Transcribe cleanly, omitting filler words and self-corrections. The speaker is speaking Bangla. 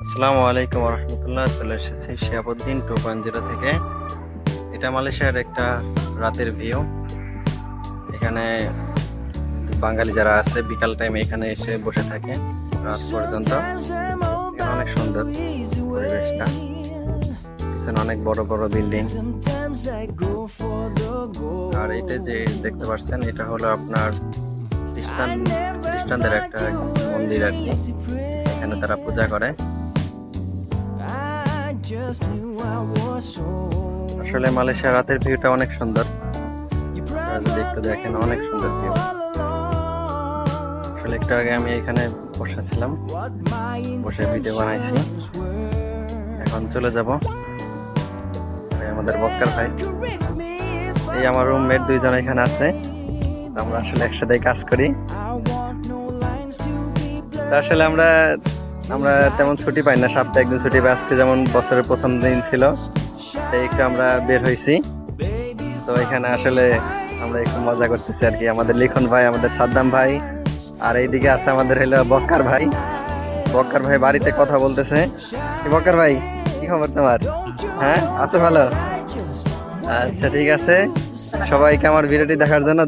আসসালামু আলাইকুম রহমতুল্লাহ। চলে এসেছি শিহাবুদ্দিন 2.0 থেকে। এটা মালয়েশিয়ার একটা রাতের ভিউ। এখানে বাঙালি যারা আছে বিকাল টাইমে এখানে এসে বসে থাকে রাত পর্যন্ত। এখানে অনেক সুন্দর পরিবেশটা, পিছনে অনেক বড় বড় বিল্ডিং। আর এটা যে দেখতে পাচ্ছেন এটা হলো আপনার খ্রিস্টানদের একটা মন্দির আর কি। এখানে তারা পূজা করে। আসলে মালয়েশিয়ার রাতের ভিউটা অনেক সুন্দর, আপনারা যদি একটু দেখেন অনেক সুন্দর ভিউ। আসলে একটু আগে আমি এখানে বসেছিলাম, বসে ভিডিও বানাইছি। এখন চলে যাব। আমাদের বক্কার ভাই, এই আমার রুমমেট দুইজন এখানে আছে। আমরা আসলে একসাথে কাজ করি। আসলে আমরা আমরা তেমন ছুটি পাই না, সপ্তাহে একদিন ছুটি পাই। আজকে যেমন বছরের প্রথম দিন ছিল, তাই একটু আমরা বের হয়েছি। তো এখানে আসলে আমরা একটু মজা করতেছি আর কি। আমাদের লিখন ভাই, আমাদের সাদ্দাম ভাই, আর এইদিকে আছে আমাদের হলো বক্কার ভাই। বক্কার ভাই বাড়িতে কথা বলতেছে। বক্কার ভাই, কি খবর তোমার? হ্যাঁ, আছো ভালো? আচ্ছা, ঠিক আছে। সবাইকে আমার ভিডিওটি দেখার জন্য